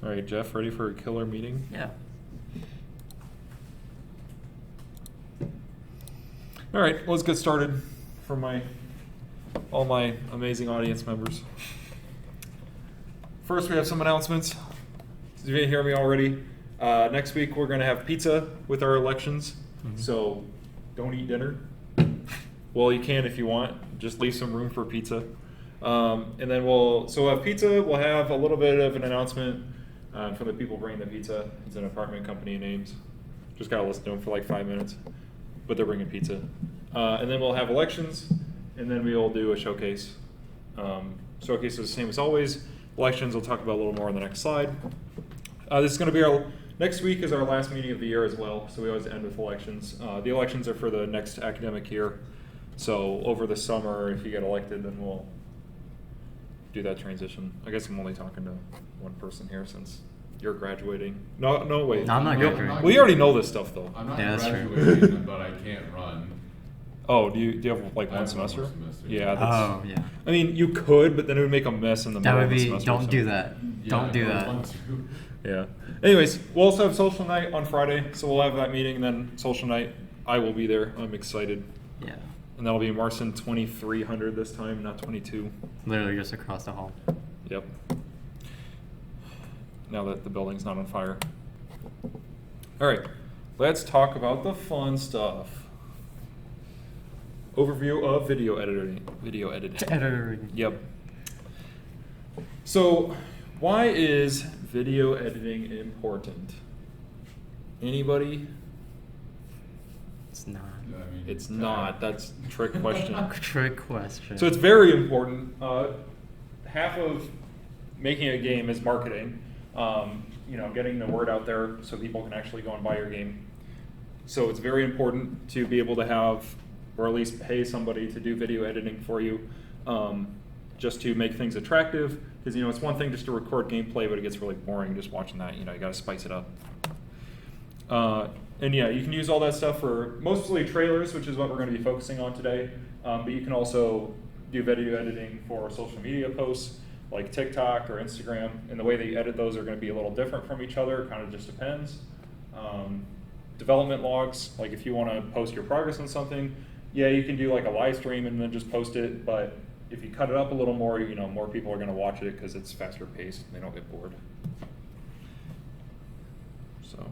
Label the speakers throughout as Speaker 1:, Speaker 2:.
Speaker 1: All right, Jeff, ready for a killer meeting?
Speaker 2: Yeah.
Speaker 1: All right, let's get started for all my amazing audience members. First, we have some announcements. If you didn't hear me already, next week we're going to have pizza with our elections.
Speaker 2: Mm-hmm.
Speaker 1: So don't eat dinner. Well, you can if you want. Just leave some room for pizza. And then we'll have pizza. We'll have a little bit of an announcement from the people bringing the pizza. It's an apartment company names. Just got to listen to them for like 5 minutes. But they're bringing pizza. And then we'll have elections. And then we'll do a showcase. Showcase is the same as always. Elections we'll talk about a little more on the next slide. This is going to be next week is our last meeting of the year as well. So we always end with elections. The elections are for the next academic year. So over the summer, if you get elected, then we'll do that transition. I guess I'm only talking to one person here since you're graduating. No, wait.
Speaker 2: No, I'm not graduating.
Speaker 1: We already know this stuff though.
Speaker 3: I'm not
Speaker 2: that's true.
Speaker 3: graduating, but I can't run.
Speaker 1: Oh, do you have like
Speaker 3: I
Speaker 1: one
Speaker 3: have
Speaker 1: semester?
Speaker 3: one more semester.
Speaker 1: Yeah.
Speaker 2: Oh, yeah.
Speaker 1: I mean, you could, but then it would make a mess in the
Speaker 2: That
Speaker 1: middle
Speaker 2: would
Speaker 1: of the
Speaker 2: be.
Speaker 1: semester.
Speaker 2: Don't
Speaker 1: so-
Speaker 2: do that.
Speaker 3: Yeah,
Speaker 2: Don't do
Speaker 3: I
Speaker 2: that.
Speaker 3: want to.
Speaker 1: Yeah. Anyways, we'll also have social night on Friday, so we'll have that meeting, and then social night. I will be there. I'm excited.
Speaker 2: Yeah.
Speaker 1: And that'll be Marston 2300 this time, not 22.
Speaker 2: Literally just across the hall.
Speaker 1: Yep. Now that the building's not on fire. All right, let's talk about the fun stuff. Overview of video editing.
Speaker 2: Editing.
Speaker 1: Yep. So, why is video editing important? Anybody?
Speaker 2: It's not.
Speaker 3: I mean,
Speaker 1: It's not. That's a trick question.
Speaker 2: Trick question.
Speaker 1: So it's very important. Half of making a game is marketing. Getting the word out there so people can actually go and buy your game. So it's very important to be able to have, or at least pay somebody to do video editing for you, just to make things attractive. Because it's one thing just to record gameplay, but it gets really boring just watching that. You got to spice it up. And yeah, you can use all that stuff for mostly trailers, which is what we're going to be focusing on today. But you can also do video editing for social media posts like TikTok or Instagram. And the way that you edit those are going to be a little different from each other. It kind of just depends. Development logs, like if you want to post your progress on something, yeah, you can do like a live stream and then just post it. But if you cut it up a little more, more people are going to watch it because it's faster paced and they don't get bored. So.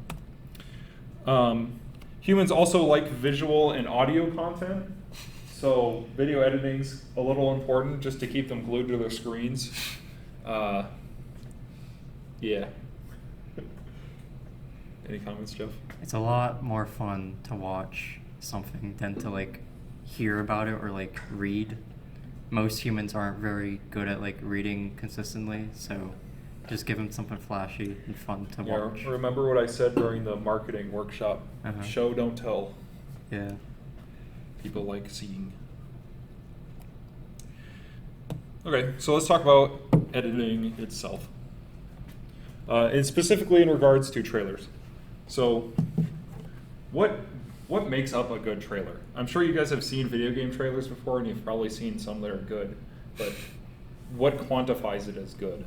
Speaker 1: Humans also like visual and audio content, so video editing's a little important just to keep them glued to their screens. Yeah. Any comments, Jeff?
Speaker 2: It's a lot more fun to watch something than to hear about it or read. Most humans aren't very good at reading consistently, so just give them something flashy and fun to watch.
Speaker 1: Remember what I said during the marketing workshop.
Speaker 2: Uh-huh.
Speaker 1: Show, don't tell.
Speaker 2: Yeah.
Speaker 1: People like seeing. Okay, so let's talk about editing itself. And specifically in regards to trailers. So what makes up a good trailer? I'm sure you guys have seen video game trailers before and you've probably seen some that are good, but what quantifies it as good?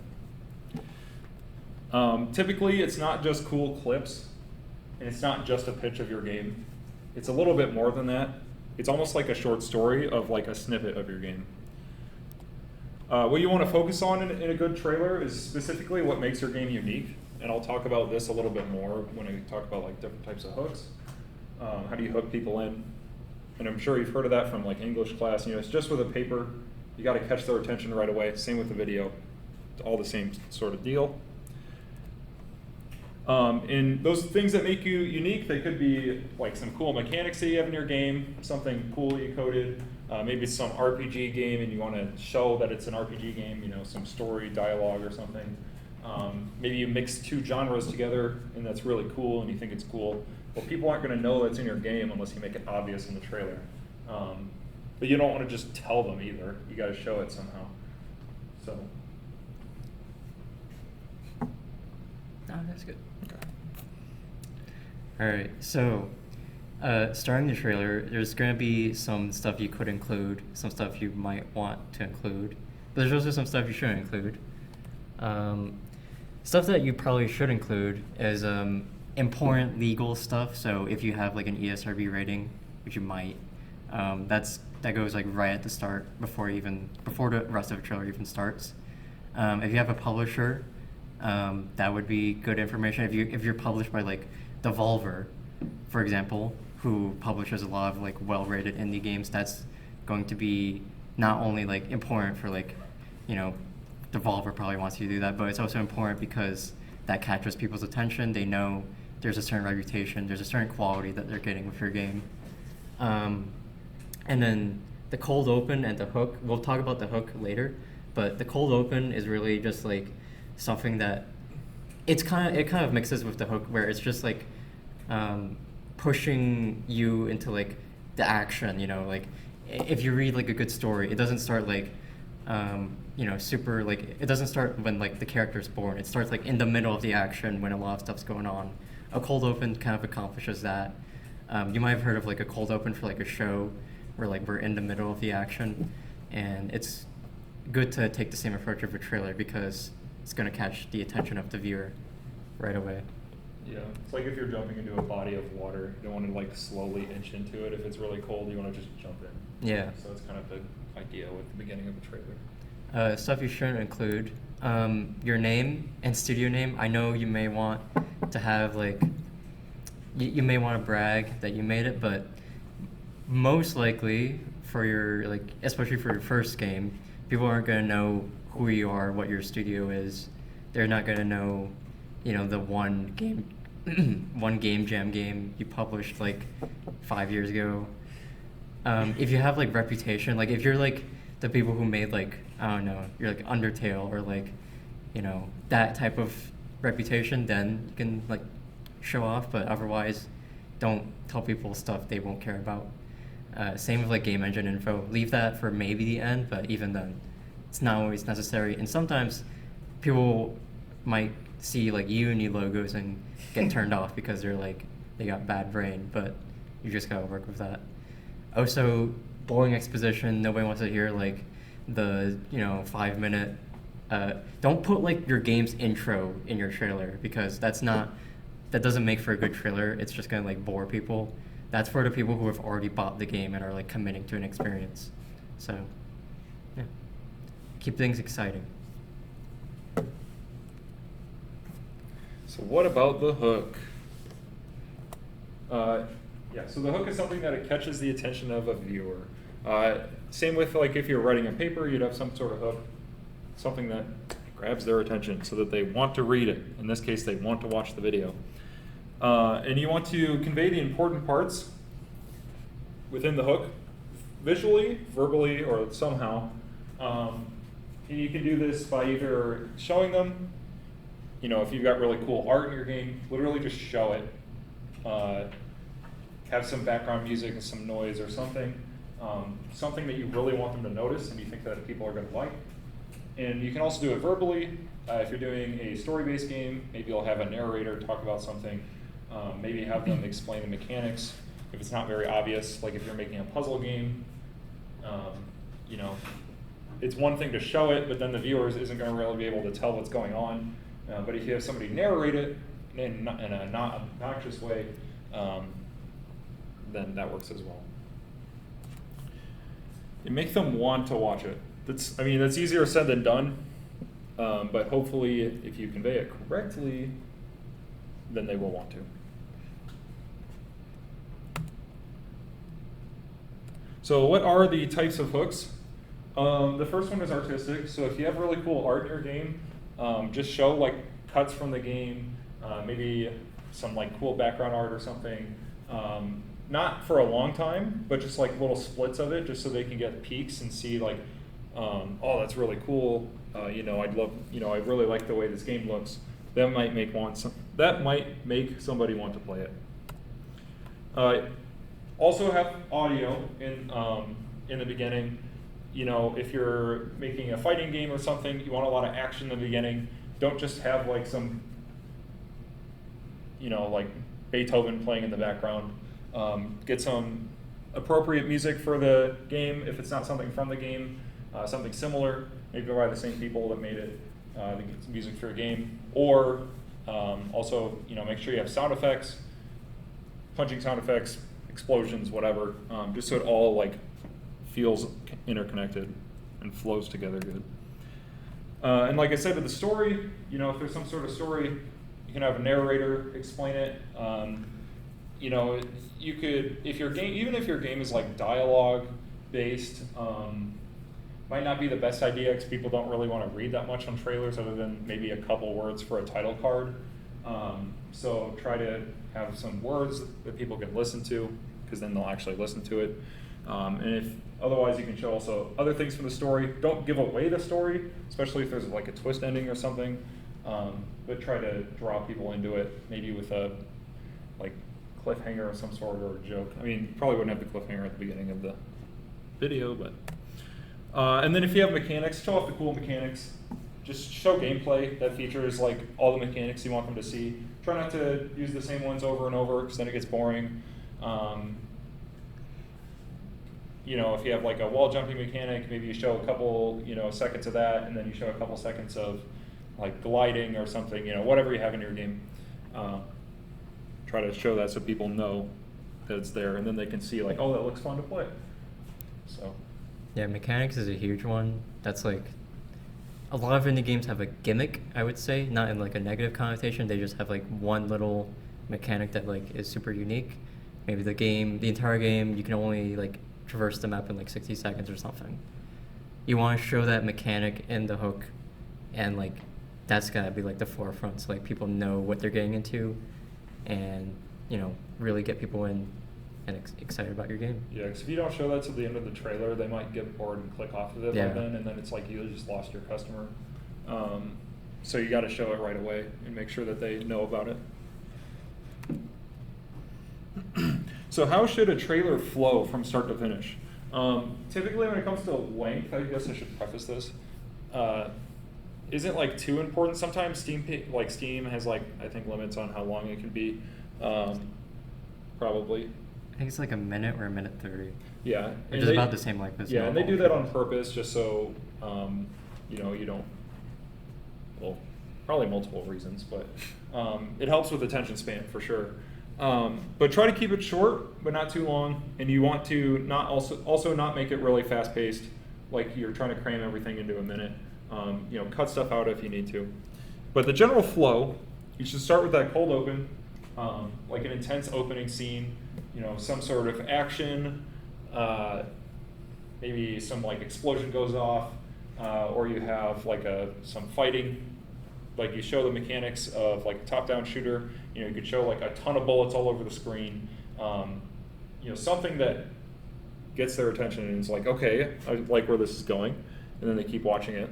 Speaker 1: Typically, it's not just cool clips, and it's not just a pitch of your game. It's a little bit more than that. It's almost like a short story of a snippet of your game. What you want to focus on in a good trailer is specifically what makes your game unique, and I'll talk about this a little bit more when I talk about different types of hooks. How do you hook people in? And I'm sure you've heard of that from English class. It's just with a paper. You got to catch their attention right away. Same with the video. It's all the same sort of deal. And those things that make you unique, they could be some cool mechanics that you have in your game, something cool you coded, maybe it's some RPG game and you want to show that it's an RPG game, some story, dialogue or something. Maybe you mix two genres together and that's really cool and you think it's cool. Well, people aren't going to know that's in your game unless you make it obvious in the trailer. But you don't want to just tell them either. You got to show it somehow. So.
Speaker 2: Oh, that's good.
Speaker 1: Okay.
Speaker 2: All right, so starting the trailer, there's going to be some stuff you could include, some stuff you might want to include, but there's also some stuff you shouldn't include. Stuff that you probably should include is important legal stuff. So if you have like an ESRB rating, which you might, that goes like right at the start before the rest of the trailer even starts. If you have a publisher, that would be good information. If you're published by like Devolver, for example, who publishes a lot of like well-rated indie games, that's going to be not only like important for like, you know, Devolver probably wants you to do that, but it's also important because that catches people's attention. They know there's a certain reputation, there's a certain quality that they're getting with your game. And then the cold open and the hook, we'll talk about the hook later, but the cold open is really just like something that it kind of mixes with the hook, where it's just like pushing you into like the action, you know, like if you read like a good story, it doesn't start like you know, super like, it doesn't start when like the character's born. It starts like in the middle of the action when a lot of stuff's going on. A cold open kind of accomplishes that. You might have heard of like a cold open for like a show where like we're in the middle of the action, and it's good to take the same approach of a trailer because it's going to catch the attention of the viewer right away.
Speaker 1: Yeah, it's like if you're jumping into a body of water, you don't want to like slowly inch into it. If it's really cold, you want to just jump in.
Speaker 2: Yeah.
Speaker 1: So that's kind of the idea with the beginning of a trailer.
Speaker 2: Stuff you shouldn't include, your name and studio name. I know you may want to have like, you may want to brag that you made it, but most likely for your like, especially for your first game, people aren't going to know who you are, what your studio is. They're not going to know, you know, the one game jam game you published like 5 years ago. If you have like reputation, like if you're like the people who made like, I don't know, you're like Undertale or like, you know, that type of reputation, then you can like show off, but otherwise don't tell people stuff they won't care about. Same with like game engine info. Leave that for maybe the end, but even then, it's not always necessary. And sometimes people might see like uni logos and get turned off because they're like, they got bad brain, but you just gotta work with that. Also, boring exposition. Nobody wants to hear like the, you know, 5 minute. Don't put like your game's intro in your trailer because that doesn't make for a good trailer. It's just gonna like bore people. That's for the people who have already bought the game and are like committing to an experience. So, yeah, keep things exciting.
Speaker 1: So what about the hook? Yeah, so the hook is something that it catches the attention of a viewer. Same with like if you're writing a paper, you'd have some sort of hook, something that grabs their attention so that they want to read it. In this case, they want to watch the video. And you want to convey the important parts within the hook, visually, verbally, or somehow. And you can do this by either showing them, you know, if you've got really cool art in your game, literally just show it. Have some background music and some noise or something. Something that you really want them to notice and you think that people are going to like. And you can also do it verbally. If you're doing a story-based game, maybe you'll have a narrator talk about something. Maybe have them explain the mechanics if it's not very obvious. Like if you're making a puzzle game, you know, it's one thing to show it, but then the viewer isn't going to really be able to tell what's going on. But if you have somebody narrate it in a not obnoxious way, then that works as well. You make them want to watch it. That's easier said than done, but hopefully if you convey it correctly, then they will want to. So what are the types of hooks? The first one is artistic. So if you have really cool art in your game, just show like cuts from the game, maybe some like cool background art or something. Not for a long time, but just like little splits of it, just so they can get peeks and see like, oh, that's really cool. You know, I really like the way this game looks. That might make somebody want to play it. Also have audio in the beginning. You know, if you're making a fighting game or something, you want a lot of action in the beginning. Don't just have like some, you know, like Beethoven playing in the background. Get some appropriate music for the game if it's not something from the game, something similar, maybe by the same people that made it. the music for your game, or also, you know, make sure you have sound effects, punching sound effects, explosions, whatever, just so it all like feels interconnected and flows together good. And like I said, with the story, you know, if there's some sort of story, you can have a narrator explain it. You know, you could, if your game, even if your game is like dialogue based, might not be the best idea because people don't really want to read that much on trailers other than maybe a couple words for a title card. So try to have some words that people can listen to, because then they'll actually listen to it. And if otherwise, you can show also other things from the story. Don't give away the story, especially if there's like a twist ending or something. But try to draw people into it, maybe with a like cliffhanger of some sort or a joke. I mean, you probably wouldn't have the cliffhanger at the beginning of the video, but. And then if you have mechanics, show off the cool mechanics. Just show gameplay that features like all the mechanics you want them to see. Try not to use the same ones over and over, because then it gets boring. You know, if you have like a wall jumping mechanic, maybe you show a couple, you know, seconds of that, and then you show a couple seconds of like gliding or something, you know, whatever you have in your game. Try to show that so people know that it's there, and then they can see like, oh, that looks fun to play. So.
Speaker 2: Yeah, mechanics is a huge one. That's like, a lot of indie games have a gimmick, I would say, not in like a negative connotation. They just have like one little mechanic that like is super unique. Maybe the entire game, you can only like traverse the map in like 60 seconds or something. You want to show that mechanic in the hook, and like that's gotta be like the forefront, so like people know what they're getting into, and you know, really get people in and excited about your game.
Speaker 1: Yeah, because if you don't show that to the end of the trailer, they might get bored and click off of it by then, and then it's like you just lost your customer. So you got to show it right away and make sure that they know about it. So how should a trailer flow from start to finish? Typically when it comes to length, I guess I should preface this, isn't like too important. Sometimes Steam has like, I think, limits on how long it can be, probably.
Speaker 2: I think it's like a minute or a minute 30.
Speaker 1: Yeah.
Speaker 2: Which is about the same length as
Speaker 1: yeah, and they
Speaker 2: normal
Speaker 1: do that on
Speaker 2: trailers.
Speaker 1: purpose just so, you know, you don't, well, probably multiple reasons, but it helps with attention span for sure. But try to keep it short, but not too long, and you want to not also not make it really fast paced, like you're trying to cram everything into a minute. You know, cut stuff out if you need to. But the general flow, you should start with that cold open, like an intense opening scene, you know, some sort of action, maybe some like explosion goes off, or you have like some fighting, like you show the mechanics of like a top-down shooter. You know, you could show like a ton of bullets all over the screen, you know, something that gets their attention and is like, okay, I like where this is going, and then they keep watching it.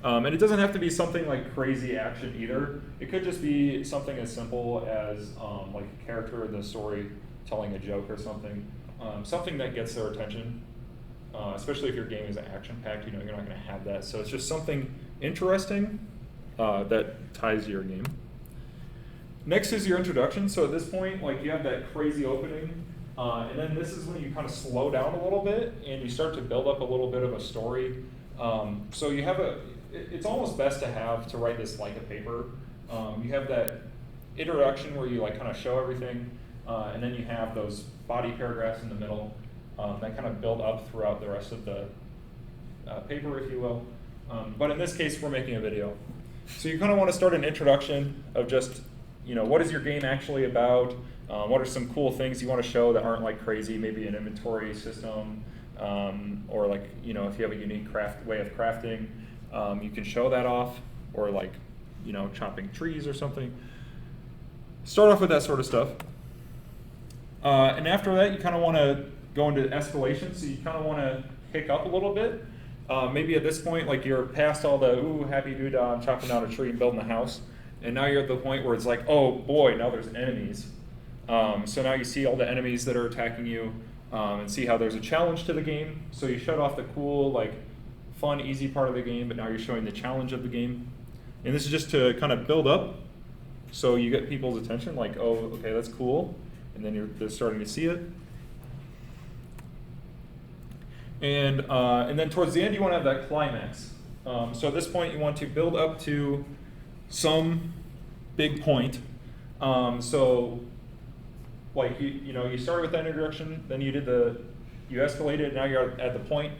Speaker 1: And it doesn't have to be something like crazy action either. It could just be something as simple as like a character in the story telling a joke or something. Something that gets their attention, especially if your game is action-packed, you know, you're not going to have that. So it's just something interesting that ties to your game. Next is your introduction. So at this point, like you have that crazy opening, and then this is when you kind of slow down a little bit and you start to build up a little bit of a story. So you have it's almost best to write this like a paper. You have that introduction where you like kind of show everything, and then you have those body paragraphs in the middle that kind of build up throughout the rest of the paper, if you will. But in this case, we're making a video. So you kind of want to start an introduction of just, you know, what is your game actually about? What are some cool things you want to show that aren't like crazy? Maybe an inventory system, or like, you know, if you have a unique way of crafting, you can show that off, or like, you know, chopping trees or something. Start off with that sort of stuff. And after that, you kind of want to go into escalation. So you kind of want to pick up a little bit. Maybe at this point, like you're past all the, ooh, happy doo-dah, I'm chopping down a tree and building a house. And now you're at the point where it's like, oh boy, now there's enemies. So now you see all the enemies that are attacking you, and see how there's a challenge to the game. So you shut off the cool, like, fun, easy part of the game, but now you're showing the challenge of the game. And this is just to kind of build up, so you get people's attention, like, oh, okay, that's cool. And then they're starting to see it. And then towards the end, you want to have that climax. So at this point, you want to build up to some big point. So like you started with that introduction, then you escalated, now you're at the point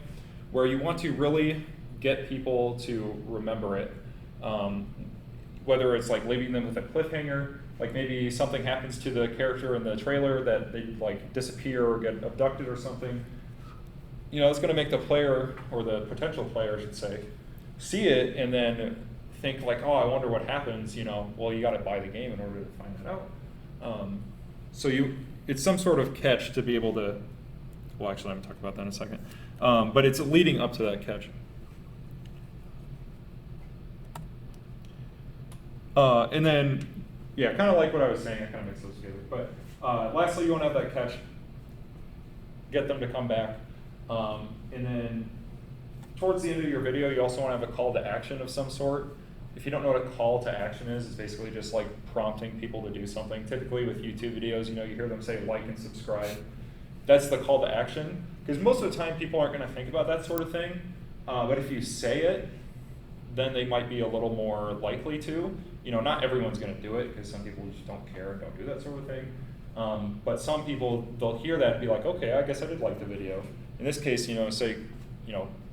Speaker 1: where you want to really get people to remember it. Whether it's like leaving them with a cliffhanger, like maybe something happens to the character in the trailer that they like disappear or get abducted or something. It's going to make the player, or the potential player, I should say, see it and then think like, oh, I wonder what happens. Well, you got to buy the game in order to find that out. So it's some sort of catch to be able to. Well, actually, I'm going to talk about that in a second. But it's leading up to that catch. And then, yeah, kind of like what I was saying, I kind of mixed those together. But lastly, you want to have that catch, get them to come back. And then towards the end of your video, you also want to have a call to action of some sort. If you don't know what a call to action is, it's basically just like prompting people to do something. Typically with YouTube videos, you hear them say like and subscribe. That's the call to action. Because most of the time, people aren't going to think about that sort of thing. But if you say it, then they might be a little more likely to. Not everyone's going to do it, because some people just don't care and don't do that sort of thing. But some people, they'll hear that and be like, okay, I guess I did like the video. In this case, say,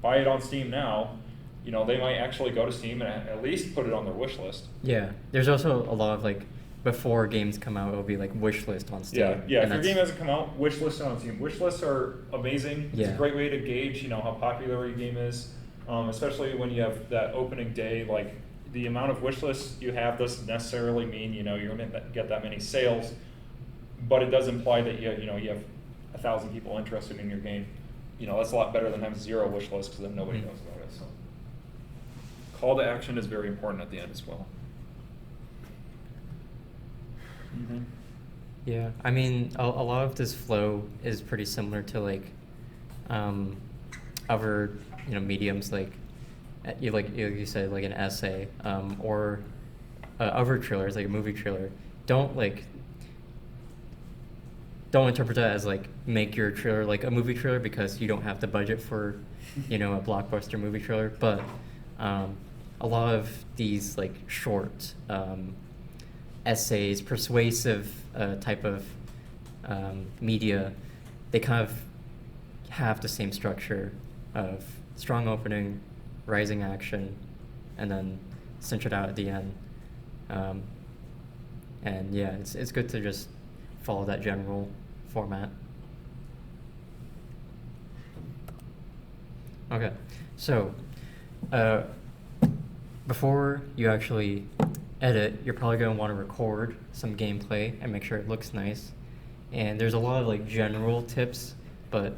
Speaker 1: buy it on Steam now. They might actually go to Steam and at least put it on their wish list.
Speaker 2: Yeah, there's also a lot of like, before games come out, it'll be like wish list on Steam.
Speaker 1: Yeah. If your game hasn't come out, wish list on Steam. Wish lists are amazing.
Speaker 2: Yeah.
Speaker 1: It's a great way to gauge, how popular your game is, especially when you have that opening day. Like the amount of wish lists you have doesn't necessarily mean you're going to get that many sales, but it does imply that you have 1,000 people interested in your game. That's a lot better than having 0 wish lists, because then nobody knows about it. So, call to action is very important at the end as well. Mm-hmm.
Speaker 2: Yeah, I mean, a lot of this flow is pretty similar to like other mediums, like you said, like an essay, or other trailers, like a movie trailer. Don't interpret that as like make your trailer like a movie trailer, because you don't have the budget for a blockbuster movie trailer. But a lot of these like short essays, persuasive type of media, they kind of have the same structure of strong opening, rising action, and then cinch it out at the end. And yeah, it's good to just follow that general format. Okay, so before you actually edit, you're probably going to want to record some gameplay and make sure it looks nice. And there's a lot of like general tips, but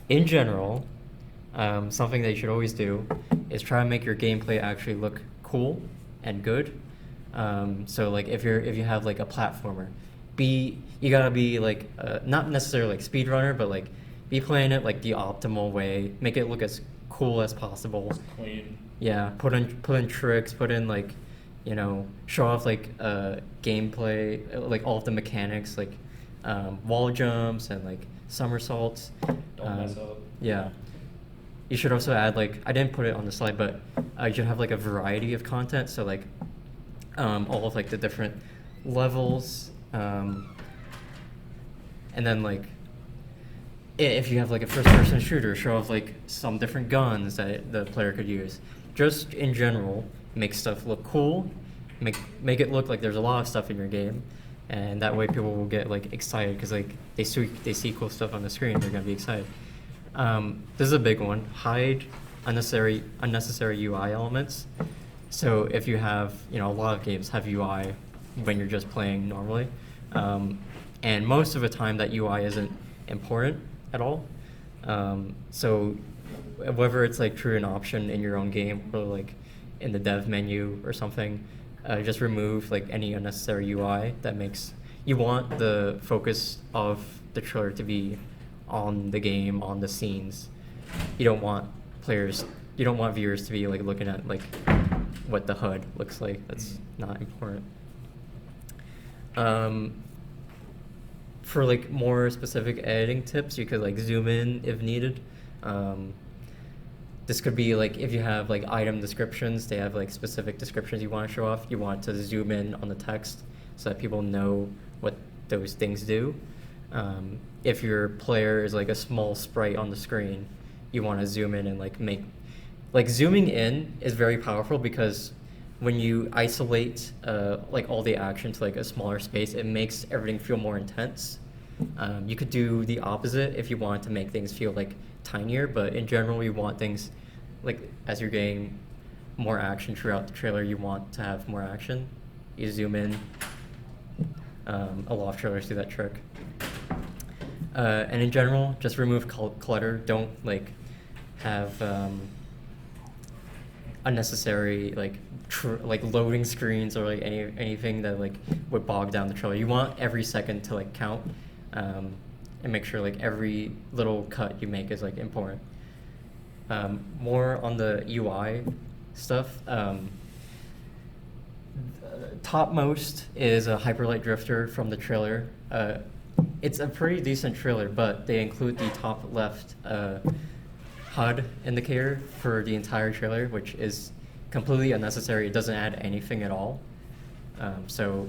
Speaker 2: in general, something that you should always do is try and make your gameplay actually look cool and good. So like if you have like a platformer, you gotta be like not necessarily like speedrunner, but like be playing it like the optimal way. Make it look as cool as possible.
Speaker 1: It's clean.
Speaker 2: Yeah, put in tricks, put in like, show off like gameplay, like all of the mechanics, like wall jumps and like somersaults.
Speaker 1: Don't mess up.
Speaker 2: Yeah. You should also add like, I didn't put it on the slide, but you should have like a variety of content. So like all of like the different levels, and then like if you have like a first-person shooter, show off like some different guns that the player could use. Just in general, make stuff look cool, make it look like there's a lot of stuff in your game, and that way people will get like excited, because like they see cool stuff on the screen, they're gonna be excited. This is a big one. Hide unnecessary UI elements. So if you have, a lot of games have UI when you're just playing normally, and most of the time that UI isn't important at all. So whether it's like true an option in your own game or like in the dev menu or something, just remove like any unnecessary UI that makes you want the focus of the trailer to be on the game, on the scenes. You don't want viewers to be like looking at like what the HUD looks like. That's not important. For like more specific editing tips, you could like zoom in if needed. this could be like if you have like item descriptions, they have like specific descriptions you want to show off. You want to zoom in on the text so that people know what those things do. If your player is like a small sprite on the screen, you want to zoom in and like like zooming in is very powerful because when you isolate like all the action to like a smaller space, it makes everything feel more intense. You could do the opposite if you want to make things feel like tinier, but in general, you want things like as you're getting more action throughout the trailer, you want to have more action. You zoom in. A lot of trailers do that trick. And in general, just remove clutter. Don't like have unnecessary like loading screens or like anything that like would bog down the trailer. You want every second to like count, and make sure like every little cut you make is like important. More on the UI stuff. Topmost is a Hyperlight Drifter from the trailer. It's a pretty decent trailer, but they include the top left HUD indicator for the entire trailer, which is completely unnecessary. It doesn't add anything at all. So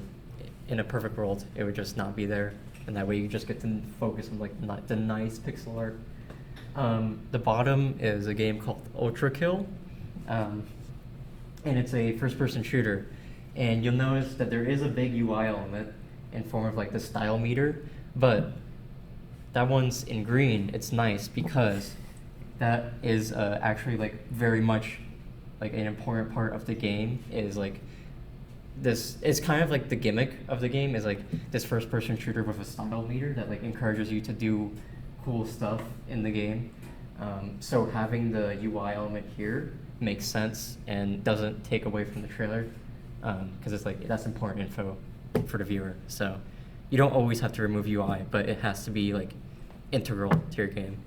Speaker 2: in a perfect world, it would just not be there, and that way you just get to focus on like the nice pixel art. The bottom is a game called Ultra Kill, and it's a first-person shooter. And you'll notice that there is a big UI element in form of like the style meter, but that one's in green. It's nice because that is actually like very much like an important part of the game. Is like this is kind of like the gimmick of the game is like this first-person shooter with a style meter that like encourages you to do cool stuff in the game. So having the UI element here makes sense and doesn't take away from the trailer, because it's like that's important info for the viewer. So you don't always have to remove UI, but it has to be like integral to your game.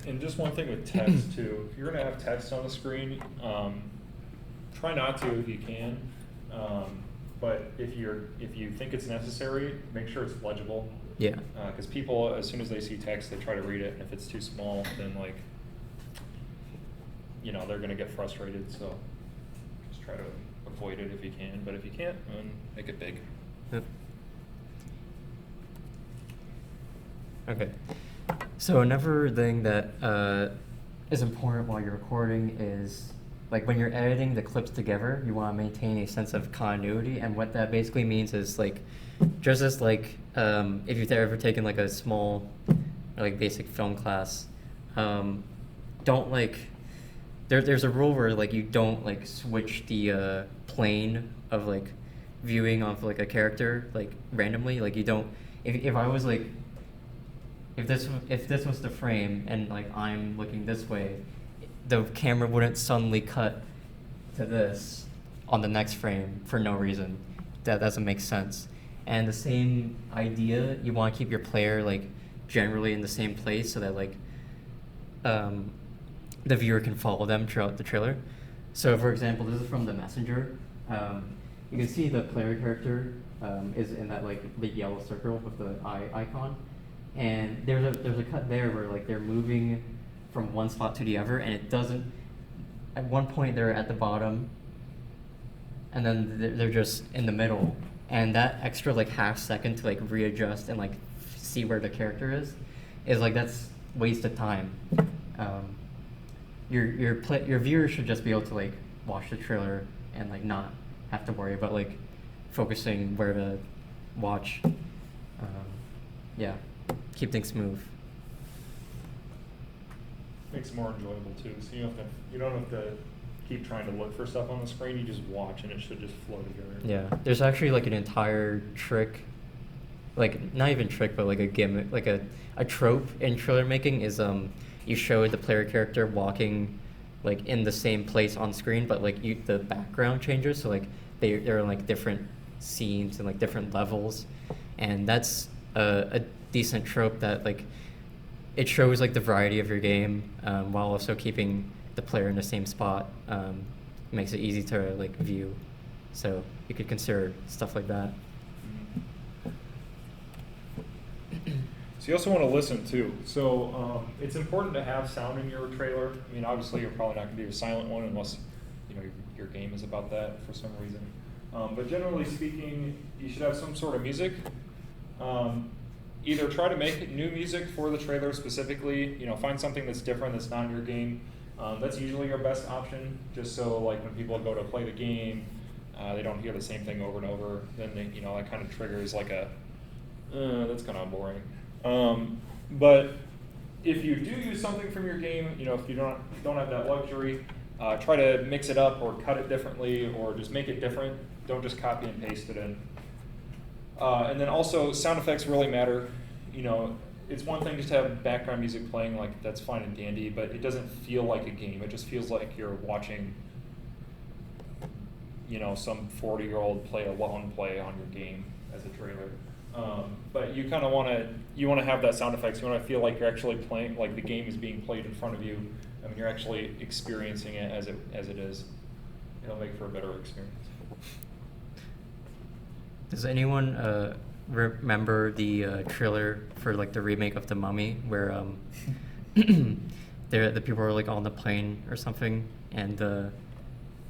Speaker 1: And just one thing with text too, if you're gonna have text on the screen, try not to if you can. But if you think it's necessary, make sure it's legible.
Speaker 2: Yeah.
Speaker 1: Because people, as soon as they see text, they try to read it, and if it's too small, then like, they're gonna get frustrated. So just try to avoid it if you can. But if you can't, then make it big.
Speaker 2: Yep. Okay. So another thing that is important while you're recording is like when you're editing the clips together, you want to maintain a sense of continuity, and what that basically means is like just as like if you've ever taken like a small like basic film class, don't like there's a rule where like you don't like switch the plane of like viewing of like a character like randomly. Like you don't if I was like if this was the frame and like I'm looking this way, the camera wouldn't suddenly cut to this on the next frame for no reason. That doesn't make sense. And the same idea, you want to keep your player like generally in the same place so that like the viewer can follow them throughout the trailer. So for example, this is from The Messenger. You can see the player character is in that like big yellow circle with the eye icon. And there's a cut there where like they're moving from one spot to the other, and it doesn't. At one point they're at the bottom, and then they're just in the middle, and that extra like half second to like readjust and like see where the character is like that's wasted time. Your viewer should just be able to like watch the trailer and like not have to worry about like focusing where to watch. Yeah, keep things smooth.
Speaker 1: Makes it more enjoyable too. So you don't have to keep trying to look for stuff on the screen. You just watch, and it should just flow together.
Speaker 2: Yeah, there's actually like an entire trick, like not even trick, but like a gimmick, like a trope in trailer making is you show the player character walking like in the same place on screen, but like the background changes, so like they're in like different scenes and like different levels, and that's a decent trope that like it shows like the variety of your game while also keeping the player in the same spot. Makes it easy to like view, so you could consider stuff like that.
Speaker 1: So you also want to listen too. So it's important to have sound in your trailer. I mean, obviously you're probably not going to do a silent one unless your game is about that for some reason. But generally speaking, you should have some sort of music. Either try to make new music for the trailer specifically. Find something that's different that's not in your game. That's usually your best option. Just so like when people go to play the game, they don't hear the same thing over and over. Then that kind of triggers like a that's kind of boring. But if you do use something from your game, if you don't have that luxury, try to mix it up or cut it differently or just make it different. Don't just copy and paste it in. And then also sound effects really matter. It's one thing just to have background music playing, like that's fine and dandy, but it doesn't feel like a game. It just feels like you're watching, some 40-year-old play a long play on your game as a trailer. But you kind of want to have that sound effects. You want to feel like you're actually playing, like the game is being played in front of you. I mean, you're actually experiencing it as it is. It'll make for a better experience.
Speaker 2: Does anyone remember the trailer for like the remake of The Mummy, where the people are like on the plane or something, and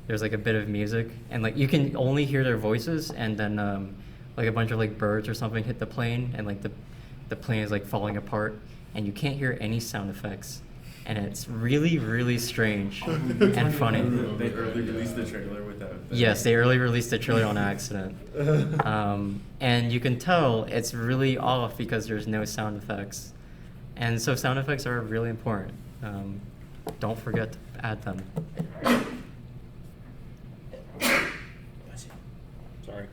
Speaker 2: there's like a bit of music, and like you can only hear their voices, and then like a bunch of like birds or something hit the plane, and like the plane is like falling apart, and you can't hear any sound effects, and it's really, really strange and funny.
Speaker 4: They early released the trailer without that.
Speaker 2: Yes, they early released the trailer on accident. And you can tell it's really off because there's no sound effects. And so sound effects are really important. Don't forget to add them.
Speaker 1: Sorry.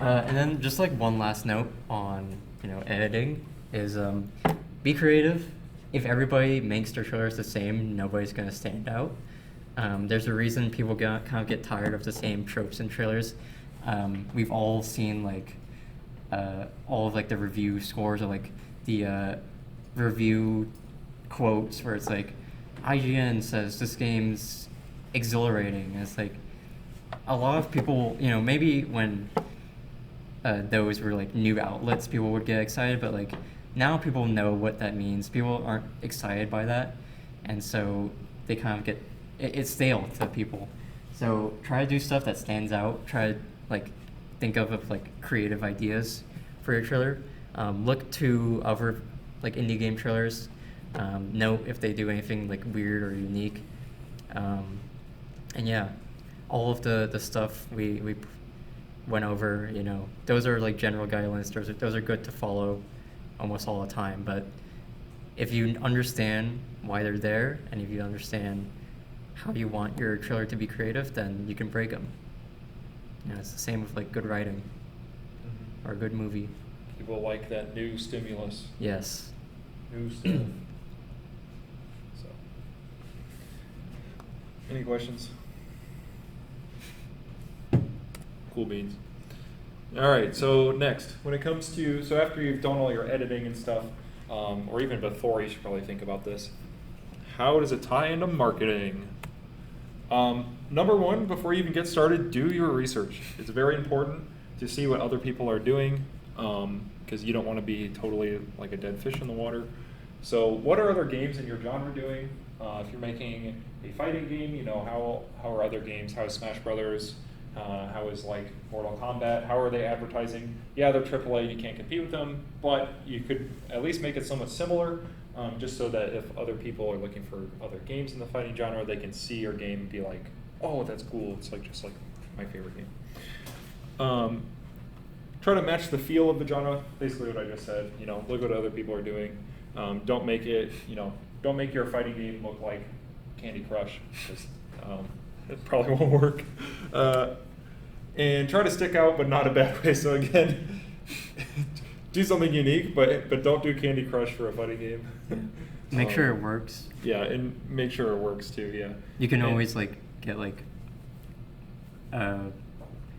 Speaker 2: And then just like one last note on editing is be creative. If everybody makes their trailers the same, nobody's gonna stand out. There's a reason people kind of get tired of the same tropes in trailers. We've all seen like all of like the review scores or like the review quotes where it's like IGN says this game's exhilarating. And it's like a lot of people, maybe when those were like new outlets, people would get excited, but like now people know what that means. People aren't excited by that, and so they kind of get it's stale to people. So try to do stuff that stands out. Try to like think of like creative ideas for your trailer. Look to other like indie game trailers. Note if they do anything like weird or unique. And yeah, all of the stuff we went over, those are like general guidelines. Those are good to follow almost all the time. But if you understand why they're there, and if you understand how you want your trailer to be creative, then you can break them. It's the same with like good writing or a good movie.
Speaker 1: People like that new stimulus.
Speaker 2: Yes.
Speaker 1: New stuff. So, any questions? Cool beans. All right, so next, when it comes to, so after you've done all your editing and stuff, or even before, you should probably think about this. How does it tie into marketing? Number one, before you even get started, do your research. It's very important to see what other people are doing, because you don't want to be totally like a dead fish in the water. So what are other games in your genre doing? If you're making a fighting game, how are other games? How is Smash Brothers? How is like Mortal Kombat? How are they advertising? Yeah, they're AAA, you can't compete with them, but you could at least make it somewhat similar, just so that if other people are looking for other games in the fighting genre, they can see your game and be like, oh, that's cool. It's like just like my favorite game. Try to match the feel of the genre. Basically, what I just said. Look what other people are doing. Don't make it. Don't make your fighting game look like Candy Crush, because it probably won't work. And try to stick out, but not a bad way. So again, do something unique, but don't do Candy Crush for a fighting game.
Speaker 2: Make sure it works.
Speaker 1: Yeah, and make sure it works too. Yeah.
Speaker 2: You can always like get like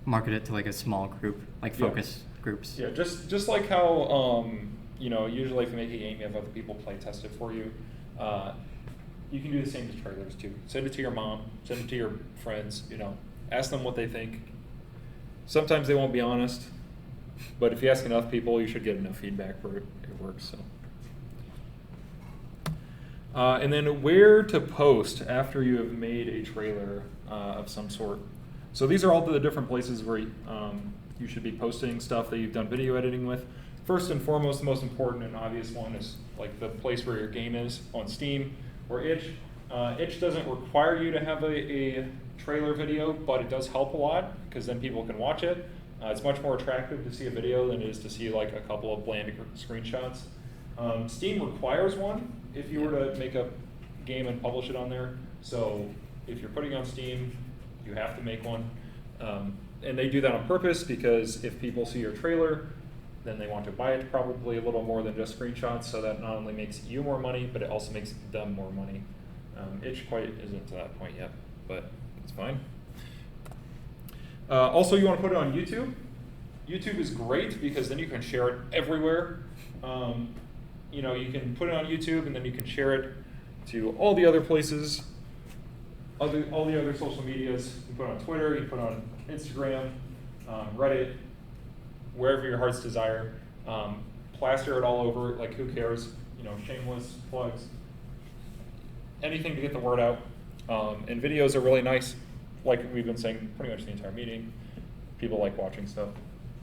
Speaker 2: market it to like a small group, like focus groups.
Speaker 1: Yeah, just like how usually if you make a game, you have other people play test it for you. You can do the same with trailers too. Send it to your mom, send it to your friends. Ask them what they think. Sometimes they won't be honest, But if you ask enough people, you should get enough feedback where it works. So. And then where to post after you have made a trailer of some sort. So these are all the different places where you should be posting stuff that you've done video editing with. First and foremost, the most important and obvious one is like the place where your game is on Steam or Itch. Itch doesn't require you to have a trailer video, but it does help a lot because then people can watch it. It's much more attractive to see a video than it is to see like a couple of bland screenshots. Steam requires one if you were to make a game and publish it on there. So if you're putting on Steam, you have to make one. And they do that on purpose because if people see your trailer, then they want to buy it probably a little more than just screenshots. So that not only makes you more money, but it also makes them more money. Itch quite isn't to that point yet, but it's fine. Also, you want to put it on YouTube. YouTube is great because then you can share it everywhere. You know, you can put it on YouTube and then you can share it to all the other places, all the other social medias. You can put it on Twitter, you can put it on Instagram, Reddit, wherever your heart's desire. Plaster it all over, like who cares? You know, shameless plugs. Anything to get the word out. And videos are really nice, like we've been saying pretty much the entire meeting. People like watching stuff.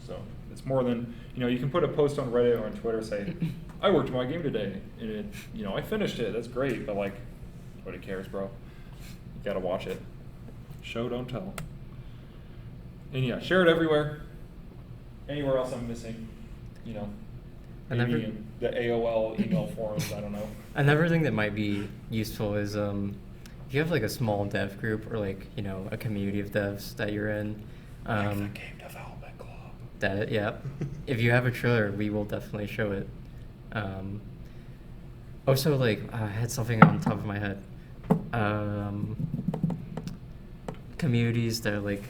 Speaker 1: So it's more than, you know, you can put a post on Reddit or on Twitter, say, I worked on my game today, and it, you know, I finished it, that's great, but like, nobody cares, bro. You gotta watch it. Show, don't tell. And yeah, share it everywhere. Anywhere else I'm missing, you know, maybe in the AOL email forums, I don't know.
Speaker 2: Another thing that might be useful is if you have like a small dev group or like, you know, a community of devs that you're in.
Speaker 1: Like the Game Development Club.
Speaker 2: That, yeah. If you have a trailer, we will definitely show it. Also, like, I had something on top of my head. Communities that are like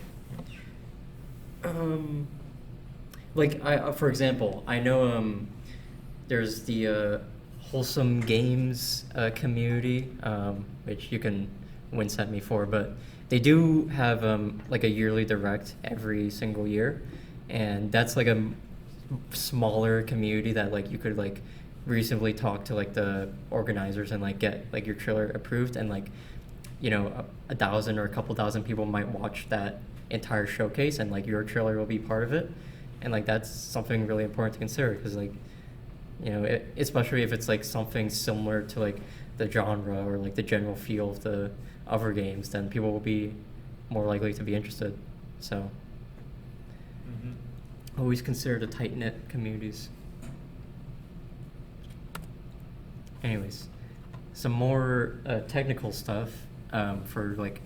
Speaker 2: for example, I know there's the Wholesome Games community, which you can wince at me for, but they do have like a yearly direct every single year, and that's like a smaller community that like you could like reasonably talk to like the organizers and like get like your trailer approved, and like, you know, 1,000 or a couple thousand people might watch that entire showcase, and like your trailer will be part of it, and like that's something really important to consider because like, you know, especially if it's like something similar to like the genre or like the general feel of the other games, then people will be more likely to be interested. So always consider the tight-knit communities. Anyways, some more technical stuff for like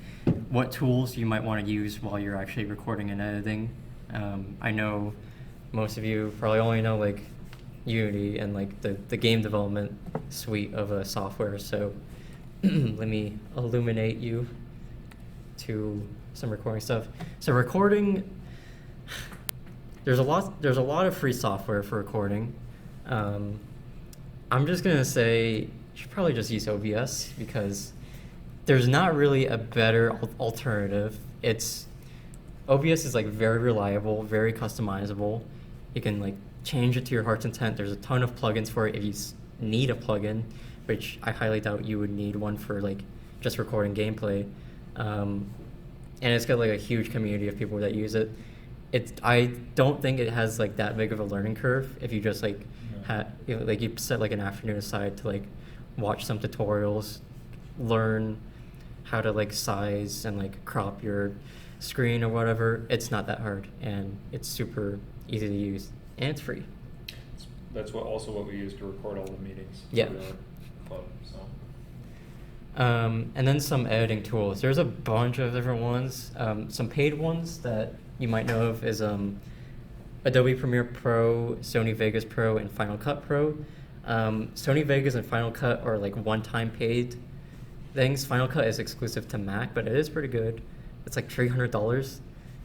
Speaker 2: what tools you might want to use while you're actually recording and editing. I know most of you probably only know like Unity and like the game development suite of software, so let me illuminate you to some recording stuff. So recording, there's a lot of free software for recording. I'm just gonna say you should probably just use OBS because there's not really a better alternative. OBS is like very reliable, very customizable. You can like change it to your heart's intent. There's a ton of plugins for it if you need a plugin, which I highly doubt you would need one for like just recording gameplay. And it's got like a huge community of people that use it. I don't think it has like that big of a learning curve if you just like like you set like an afternoon aside to like watch some tutorials, learn how to like size and like crop your screen or whatever. It's not that hard, and it's super easy to use, and it's free.
Speaker 1: That's what we use to record all the meetings.
Speaker 2: Yeah.
Speaker 1: For the club, so.
Speaker 2: And then some editing tools. There's a bunch of different ones. Some paid ones that you might know of is Adobe Premiere Pro, Sony Vegas Pro, and Final Cut Pro. Sony Vegas and Final Cut are like one-time paid things. Final Cut is exclusive to Mac, but it is pretty good. It's like $300.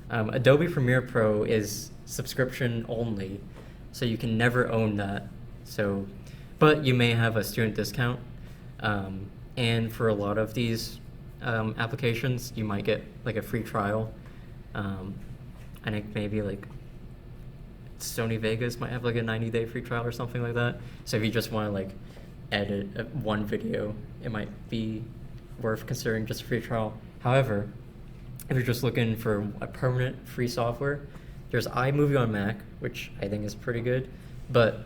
Speaker 2: Adobe Premiere Pro is subscription only, so you can never own that. So, but you may have a student discount. And for a lot of these applications, you might get like a free trial. I think maybe like Sony Vegas might have like a 90-day free trial or something like that. So if you just want to like edit one video, it might be worth considering just a free trial. However, if you're just looking for a permanent free software, there's iMovie on Mac, which I think is pretty good. But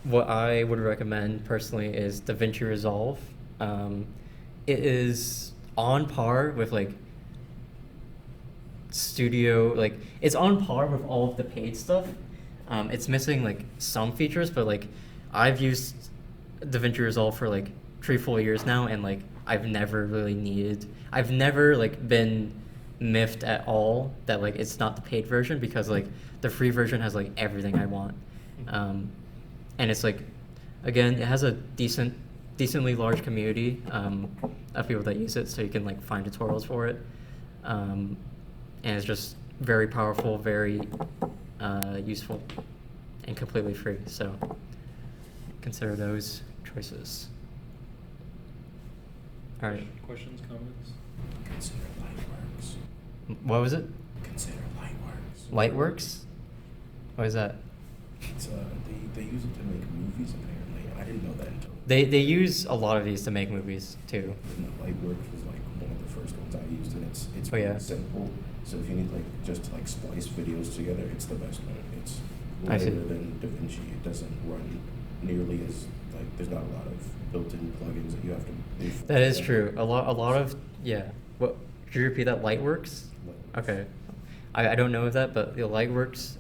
Speaker 2: what I would recommend personally is DaVinci Resolve. It is on par with like Studio, like it's on par with all of the paid stuff. It's missing like some features, but like I've used DaVinci Resolve for like 3 full years now, and like I've never like been miffed at all that like it's not the paid version, because like the free version has like everything I want. And it's like, again, it has a decently large community of people that use it, so you can like find tutorials for it. And it's just very powerful, very useful, and completely free. So consider those choices. All right.
Speaker 1: Questions, comments?
Speaker 5: Consider Lightworks.
Speaker 2: What was it?
Speaker 5: Consider Lightworks.
Speaker 2: Lightworks? What is that?
Speaker 5: It's they use it to make movies apparently. I didn't know that until.
Speaker 2: They use a lot of these to make movies too.
Speaker 5: And Lightworks was like one of the first ones I used, and it's
Speaker 2: Oh, yeah.
Speaker 5: really simple. So if you need like just to like splice videos together, it's the best one. It's
Speaker 2: I see.
Speaker 5: lighter than DaVinci. It doesn't run nearly as like there's not a lot of built-in plugins that you have to.
Speaker 2: That is true. A lot of, yeah. What? Could you repeat that? Lightworks?
Speaker 5: Lightworks.
Speaker 2: Okay. I don't know of that, but the Lightworks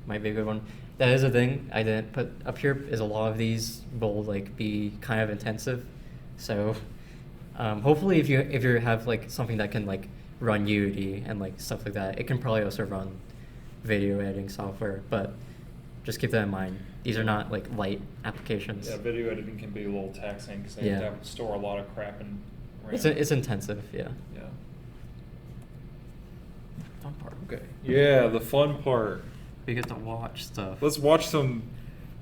Speaker 2: might be a good one. That is a thing I didn't put up here. Is a lot of these will like be kind of intensive, so hopefully if you have like something that can like run Unity and like stuff like that, it can probably also run video editing software. But just keep that in mind. These are not like light applications.
Speaker 1: Yeah, video editing can be a little taxing because they
Speaker 2: Yeah.
Speaker 1: have to store a lot of crap in RAM.
Speaker 2: It's intensive, yeah.
Speaker 1: Yeah.
Speaker 2: Fun part.
Speaker 1: Okay. Yeah, the fun part.
Speaker 2: We get to watch stuff.
Speaker 1: Let's watch some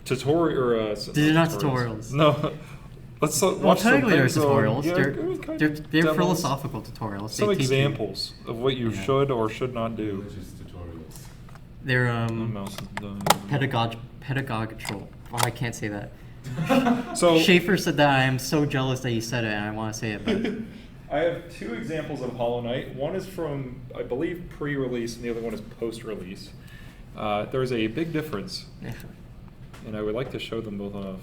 Speaker 1: tutorial.
Speaker 2: These are not tutorials.
Speaker 1: No. Let's watch
Speaker 2: Well,
Speaker 1: some
Speaker 2: technically they're
Speaker 1: things on-
Speaker 2: tutorials.
Speaker 1: yeah,
Speaker 2: they're
Speaker 1: it was kind
Speaker 2: they're,
Speaker 1: of
Speaker 2: they're
Speaker 1: demos.
Speaker 2: philosophical tutorials.
Speaker 1: Some
Speaker 2: They teach you-
Speaker 1: examples of what you
Speaker 2: Yeah.
Speaker 1: should or should not do.
Speaker 3: Religious tutorials.
Speaker 2: They're
Speaker 1: The mouse is done.
Speaker 2: pedagogical. Oh, I can't say that.
Speaker 1: So
Speaker 2: Schaefer said that. I am so jealous that he said it, and I want to say it, but
Speaker 1: I have 2 examples of Hollow Knight. One is from, I believe, pre-release, and the other one is post-release. There's a big difference,
Speaker 2: yeah.
Speaker 1: and I would like to show them both off.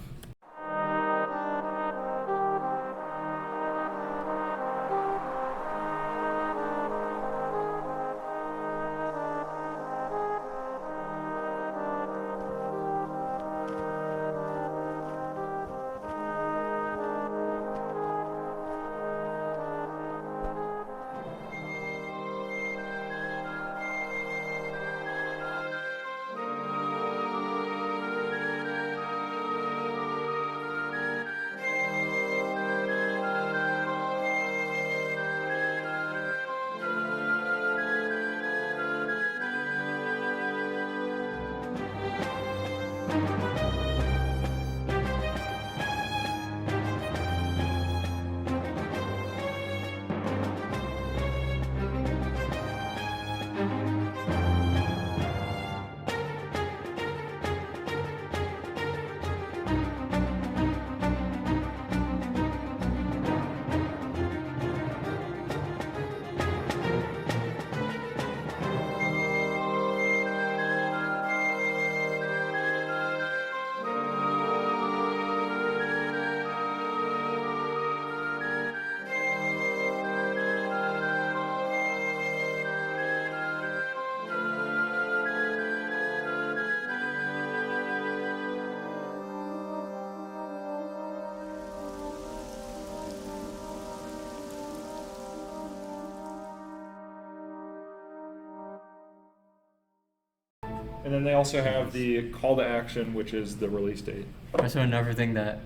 Speaker 1: And then they also have the call to action, which is the release date.
Speaker 2: Also, another thing that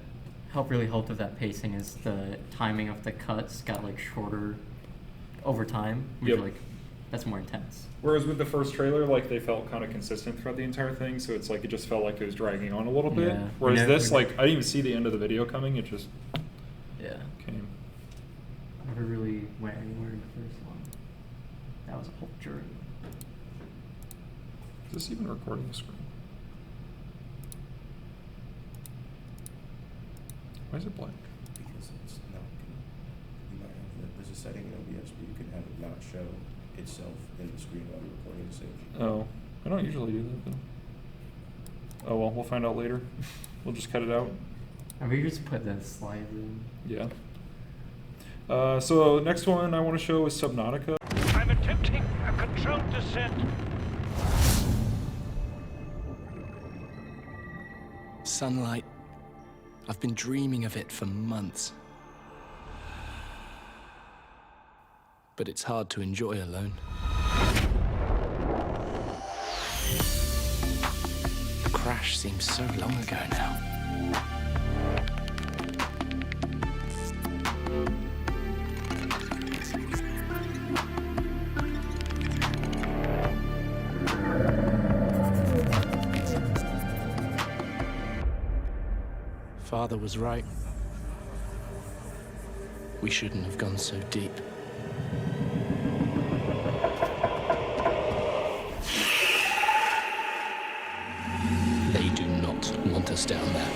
Speaker 2: really helped with that pacing is the timing of the cuts got like shorter over time, which
Speaker 1: Yep.
Speaker 2: like that's more intense.
Speaker 1: Whereas with the first trailer, like they felt kind of consistent throughout the entire thing, so it's like it just felt like it was dragging on a little bit.
Speaker 2: Yeah.
Speaker 1: Whereas
Speaker 2: We
Speaker 1: this,
Speaker 2: never-
Speaker 1: like, I didn't even see the end of the video coming; it just
Speaker 2: Yeah.
Speaker 1: came.
Speaker 2: Never really went anywhere in the first one. That was a whole journey.
Speaker 1: Is this even recording the screen? Why is it black?
Speaker 5: Because it's not, you might have, there's a setting in OBS where you can have it not show itself in the screen while you're recording the stage.
Speaker 1: Oh, I don't usually do that though. Oh well, we'll find out later. We'll just cut it out.
Speaker 2: Or we just put the slides in.
Speaker 1: Yeah. So next one I want to show is Subnautica.
Speaker 6: I'm attempting a controlled descent.
Speaker 7: Sunlight. I've been dreaming of it for months. But it's hard to enjoy alone. The crash seems so long ago now. Father was right. We shouldn't have gone so deep. They do not want us down there.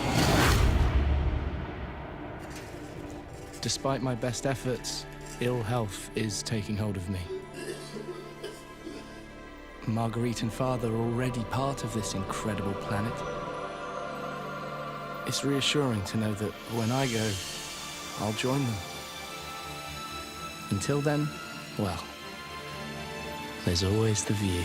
Speaker 7: Despite my best efforts, ill health is taking hold of me. Marguerite and Father are already part of this incredible planet. It's reassuring to know that when I go, I'll join them. Until then, well, there's always the view.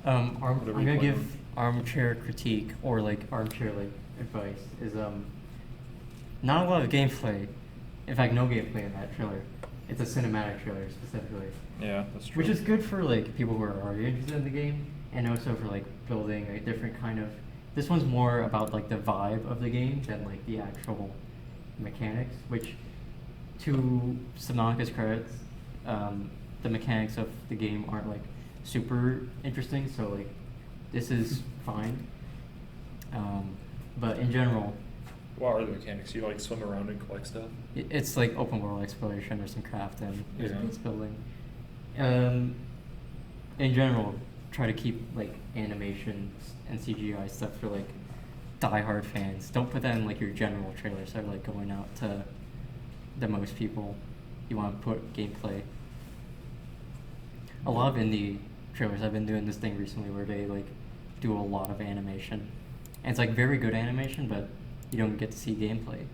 Speaker 2: I'm
Speaker 1: Whatever you
Speaker 2: gonna
Speaker 1: plan
Speaker 2: give armchair critique or like armchair like advice is not a lot of gameplay. In fact, no gameplay in that trailer. It's a cinematic trailer specifically,
Speaker 1: Yeah, that's true.
Speaker 2: which is good for like people who are already interested in the game, and also for like building a different kind of. This one's more about like the vibe of the game than like the actual mechanics. Which, to Subnautica's credits, the mechanics of the game aren't like super interesting. So like, this is fine. But in general,
Speaker 1: What are the mechanics? You like swim around and collect stuff?
Speaker 2: it's like open world exploration. There's some crafting, there's
Speaker 1: Yeah.
Speaker 2: base building. In general, try to keep like animation and CGI stuff for like die-hard fans. Don't put that in like your general trailers that are like going out to the most people. You want to put gameplay. A lot of indie trailers, I've been doing this thing recently where they like do a lot of animation. And it's like very good animation, but you don't get to see gameplay.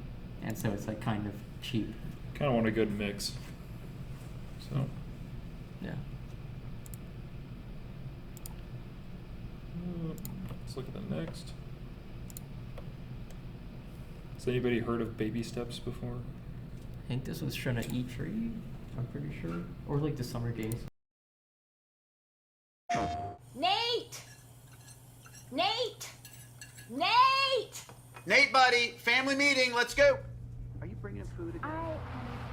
Speaker 2: And so it's like kind of cheap.
Speaker 1: Kind of want a good mix. So,
Speaker 2: Yeah.
Speaker 1: let's look at the next. Has anybody heard of Baby Steps before?
Speaker 2: I think this was shown at E3, I'm pretty sure. Or like the Summer Games.
Speaker 8: Nate! Nate! Nate!
Speaker 9: Nate, buddy, family meeting, let's go. Are you bringing him food again?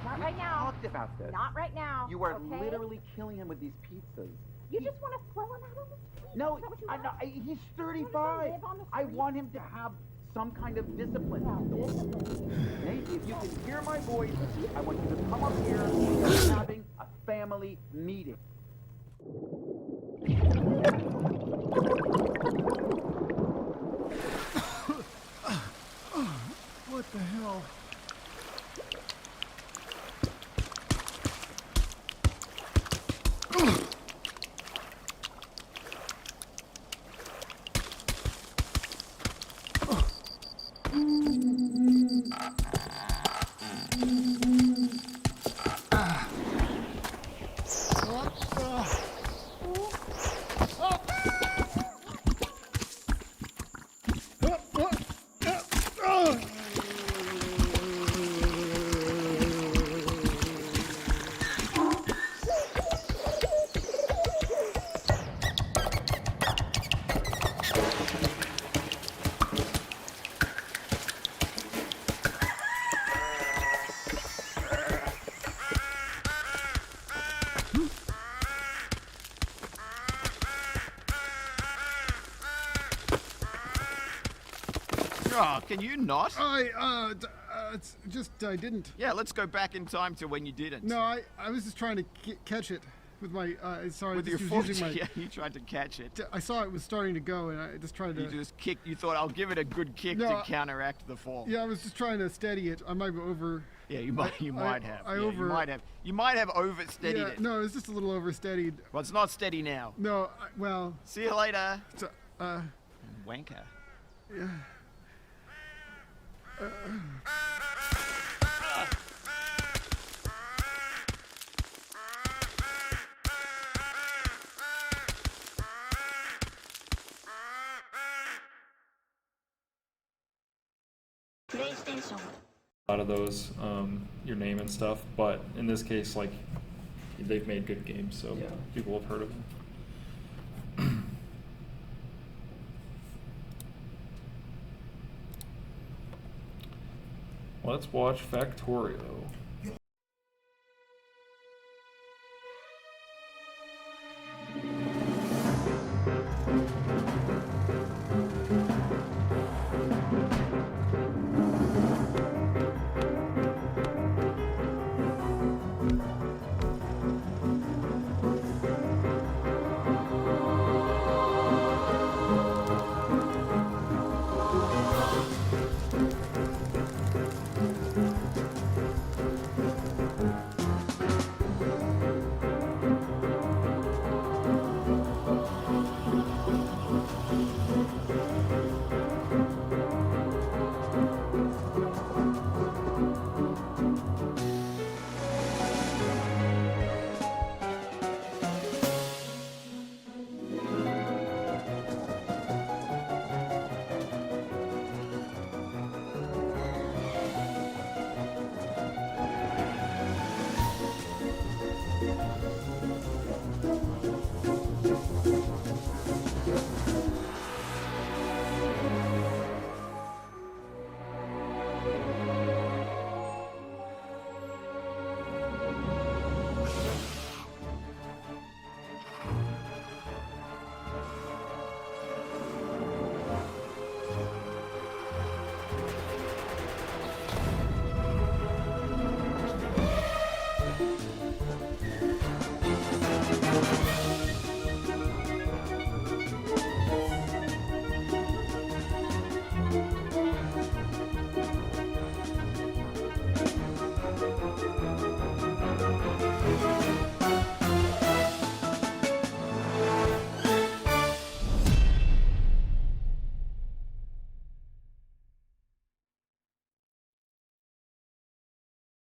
Speaker 8: Not
Speaker 9: We
Speaker 8: right now.
Speaker 9: talked about this.
Speaker 8: Not right now.
Speaker 9: You are
Speaker 8: okay?
Speaker 9: literally killing him with these pizzas.
Speaker 8: You just want to throw him out on the street.
Speaker 9: No,
Speaker 8: Is that what you
Speaker 9: I
Speaker 8: want?
Speaker 9: know, he's
Speaker 8: You wanna
Speaker 9: 35.
Speaker 8: live on the
Speaker 9: I
Speaker 8: street?
Speaker 9: want him to have some kind of discipline.
Speaker 8: Well, discipline.
Speaker 9: Nate, if you can hear my voice, I want you to come up here. We're having a family meeting.
Speaker 10: What the hell?
Speaker 9: Oh, can you not?
Speaker 10: It's just I didn't.
Speaker 9: Yeah, let's go back in time to when you didn't.
Speaker 10: No, I was just trying to catch it with my. Sorry,
Speaker 9: With your
Speaker 10: just
Speaker 9: foot,
Speaker 10: using my.
Speaker 9: yeah, you tried to catch it.
Speaker 10: I saw it was starting to go, and I just tried to.
Speaker 9: You just kicked. You thought I'll give it a good kick
Speaker 10: No,
Speaker 9: to counteract the fall.
Speaker 10: Yeah, I was just trying to steady it. I might be over.
Speaker 9: Yeah, you might. You might have.
Speaker 10: I
Speaker 9: Yeah,
Speaker 10: over.
Speaker 9: You might have oversteadied
Speaker 10: Yeah,
Speaker 9: it.
Speaker 10: no, it's just a little oversteadied.
Speaker 9: Well, it's not steady now.
Speaker 10: No, well.
Speaker 9: See you later.
Speaker 10: It's
Speaker 9: Wanker.
Speaker 10: Yeah.
Speaker 1: A lot of those, your name and stuff, but in this case, like, they've made good games, so
Speaker 2: Yeah.
Speaker 1: people have heard of them. Let's watch Factorio.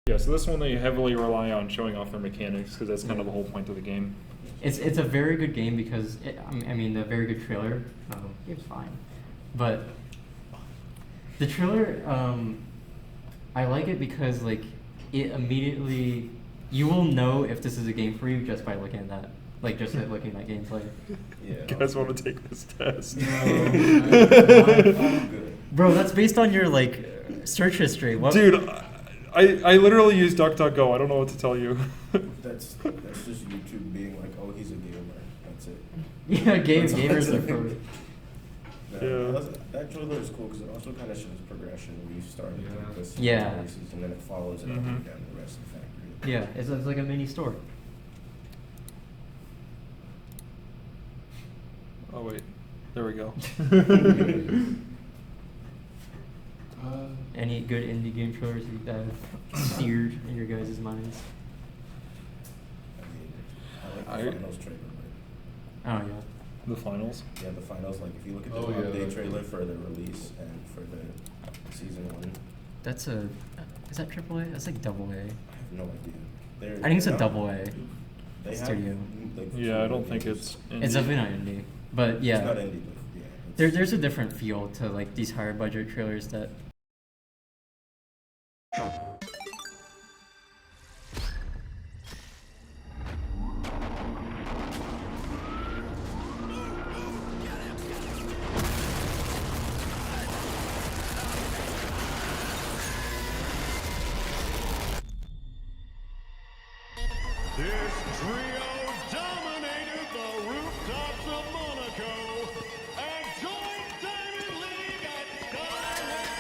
Speaker 1: Yeah, so this one they heavily rely on showing off their mechanics because that's kind of the whole point of the game.
Speaker 2: It's a very good game because I mean a very good trailer. Game's fine, but the trailer I like it because like it immediately you will know if this is a game for you just by looking at that, like just at looking at gameplay.
Speaker 5: Yeah.
Speaker 1: You guys want to take this test?
Speaker 5: I'm good.
Speaker 2: Bro, that's based on your like search history. What?
Speaker 1: Dude, I literally use DuckDuckGo. I don't know what to tell you.
Speaker 5: That's just YouTube being like, oh, he's a gamer. That's it.
Speaker 2: Yeah, gamers
Speaker 5: That's
Speaker 2: are pro.
Speaker 1: Yeah.
Speaker 5: That trailer is cool because it also kind of shows progression. We started with this
Speaker 2: Yeah.
Speaker 5: races, and then it follows it up and down the rest of the factory.
Speaker 2: Yeah, it's like a mini store.
Speaker 1: Oh wait, there we go.
Speaker 2: Any good indie game trailers that have seared in your guys' minds?
Speaker 5: I like the finals trailer.
Speaker 2: Oh yeah.
Speaker 1: The finals.
Speaker 5: Yeah, the finals. Like if you look at the
Speaker 3: Oh, yeah,
Speaker 5: update
Speaker 3: that's
Speaker 5: trailer
Speaker 3: good.
Speaker 5: for the release and for the season 1,
Speaker 2: That's a. Is that AAA? That's like double A.
Speaker 5: I have no idea.
Speaker 2: I think it's a
Speaker 5: they're
Speaker 2: double A.
Speaker 5: not- They have,
Speaker 2: studio.
Speaker 5: like,
Speaker 1: Yeah, I don't
Speaker 5: two
Speaker 1: think
Speaker 5: games.
Speaker 1: it's.
Speaker 2: It's definitely not indie, but yeah.
Speaker 5: It's not indie, but yeah. it's-
Speaker 2: There's a different feel to like these higher budget trailers that.
Speaker 6: This trio dominated the rooftops of Monaco and joined Diamond League at Sky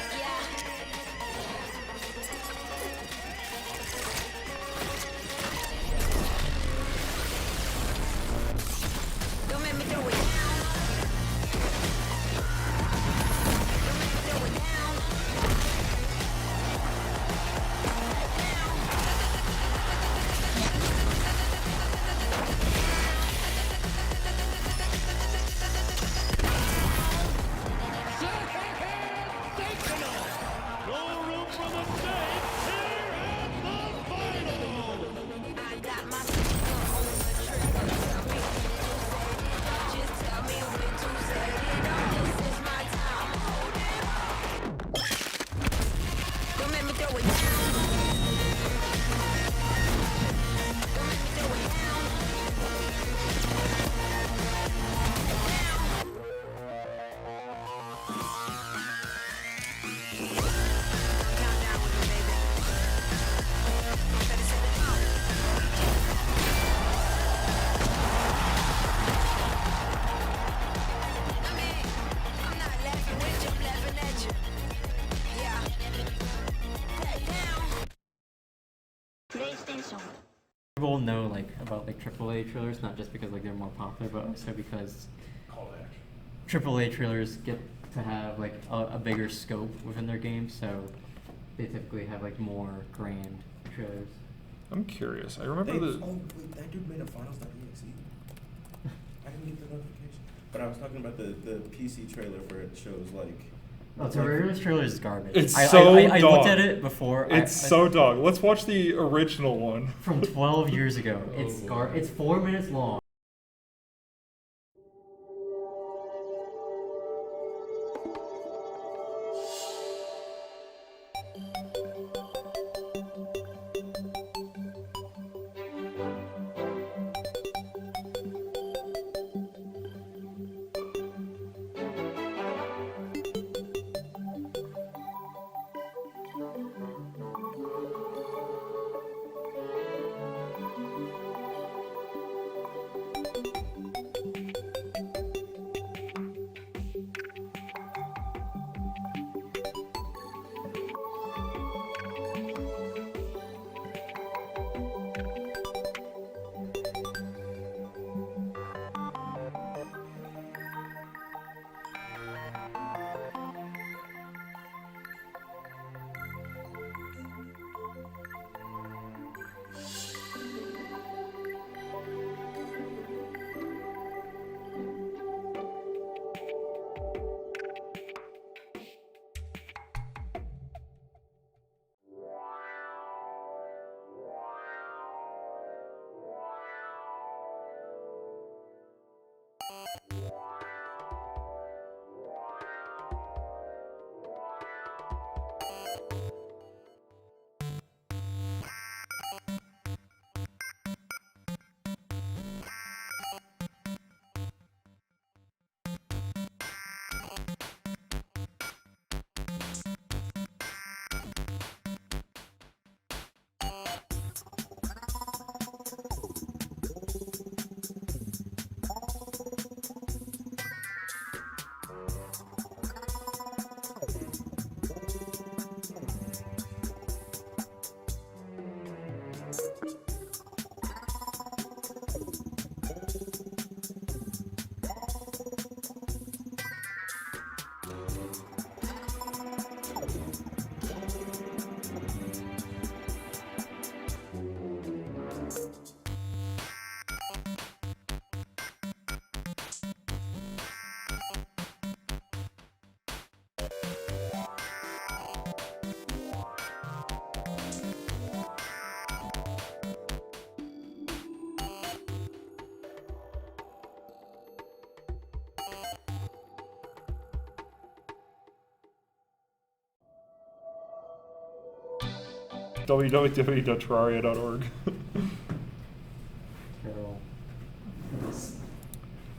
Speaker 2: People know like about like AAA trailers, not just because like they're more popular, but also because AAA trailers get to have like a bigger scope within their games, so they typically have like more grand trailers.
Speaker 1: I'm curious. I remember
Speaker 5: Oh,
Speaker 1: the.
Speaker 5: wait, that dude made a Finals.exe. I didn't get the notification. But I was talking about the PC trailer for it shows like.
Speaker 2: Oh, Terraria's trailer is garbage.
Speaker 1: It's
Speaker 2: I
Speaker 1: so
Speaker 2: I looked
Speaker 1: dog.
Speaker 2: at it before.
Speaker 1: It's so dog. Let's watch the original one.
Speaker 2: From 12 years ago. It's it's 4 minutes long.
Speaker 1: www.terraria.org.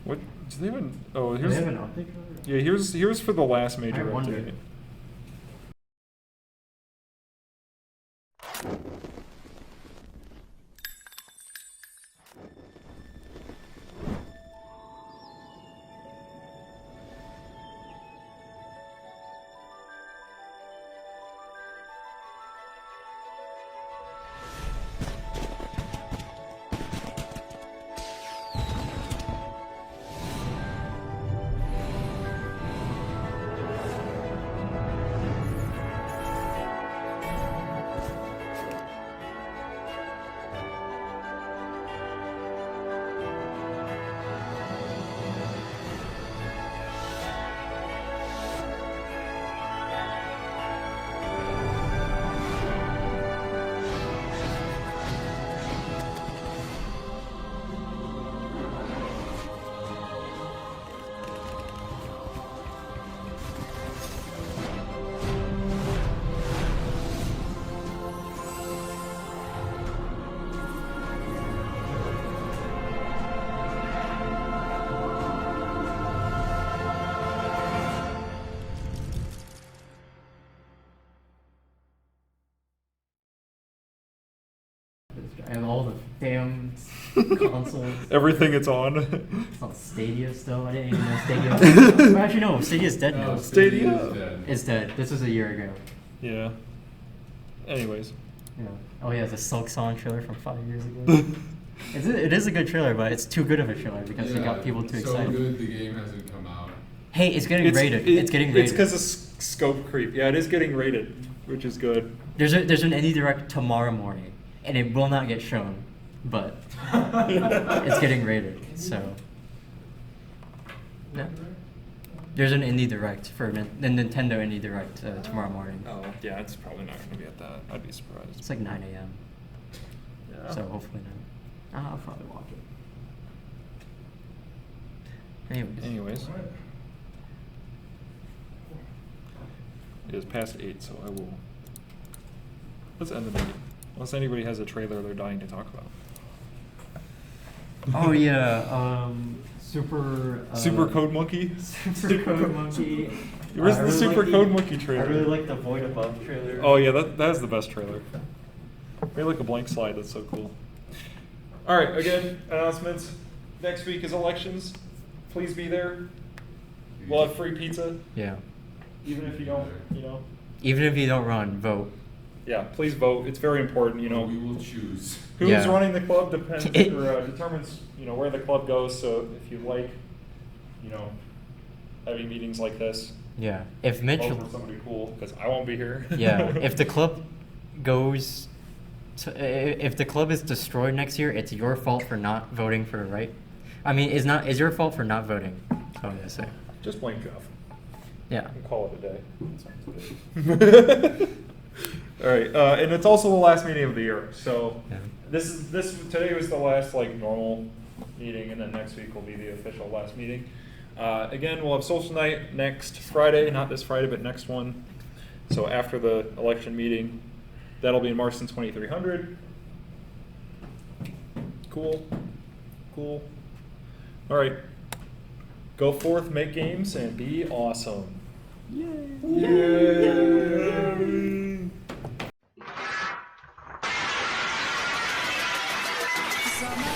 Speaker 1: What? Do they even? Oh,
Speaker 2: Do
Speaker 1: here's.
Speaker 2: they have an update for it?
Speaker 1: Yeah, here's for the last major
Speaker 2: I wonder.
Speaker 1: update.
Speaker 2: And all the damn consoles.
Speaker 1: Everything it's on.
Speaker 2: It's on Stadia still. I didn't even know Stadia. Well, actually, no. Stadia's dead now.
Speaker 1: Stadia.
Speaker 3: is dead.
Speaker 2: It's dead. This was a year ago.
Speaker 1: Yeah. Anyways,
Speaker 2: Yeah. Oh yeah, the Silk Song trailer from 5 years ago. It is a good trailer, but it's too good of a trailer because it got people too
Speaker 3: so
Speaker 2: excited.
Speaker 3: good the game hasn't come out.
Speaker 2: Hey, it's getting rated. It's getting rated.
Speaker 1: It's because of scope creep. Yeah, it is getting rated, which is good.
Speaker 2: There's an indie direct tomorrow morning, and it will not get shown, but it's getting rated. So yeah, there's an indie direct for the Nintendo indie direct tomorrow morning.
Speaker 1: Oh yeah, it's probably not going to be at that. I'd be surprised.
Speaker 2: It's like 9 a.m.
Speaker 1: Yeah.
Speaker 2: So hopefully not. I'll probably watch it.
Speaker 1: Anyways. It is past 8, so I will. Let's end the meeting. Unless anybody has a trailer they're dying to talk about.
Speaker 2: Oh yeah, Super.
Speaker 1: Super Code Monkey.
Speaker 2: Super Code Monkey.
Speaker 1: Where's
Speaker 2: I
Speaker 1: the
Speaker 2: really
Speaker 1: Super
Speaker 2: like
Speaker 1: Code Monkey trailer?
Speaker 2: I really like the Void Above trailer.
Speaker 1: Oh yeah, that is the best trailer. Maybe like a blank slide. That's so cool. All right, again, announcements. Next week is elections. Please be there. We'll have free pizza,
Speaker 2: Yeah.
Speaker 1: even if you don't.
Speaker 2: Even if you don't run, vote.
Speaker 1: Yeah, please vote. It's very important.
Speaker 3: We will choose.
Speaker 1: Who's
Speaker 2: Yeah.
Speaker 1: running the club depends
Speaker 2: It-
Speaker 1: or determines where the club goes. So if you like, having meetings like this,
Speaker 2: Yeah. If Mitch.
Speaker 1: vote for somebody cool because I won't be here.
Speaker 2: Yeah. If the club goes. If the club is destroyed next year, it's your fault for not voting for right. I mean, is your fault for not voting. That's what I'm gonna say.
Speaker 1: Just blame Jeff.
Speaker 2: Yeah.
Speaker 1: And call it a day. That sounds good. All right, and it's also the last meeting of the year. So
Speaker 2: Yeah.
Speaker 1: today was the last normal meeting, and then next week will be the official last meeting. Again, we'll have social night next Friday, not this Friday, but next one. So after the election meeting, that'll be in Marston 2300. Cool. All right. Go forth, make games, and be awesome. Yay!
Speaker 11: Summer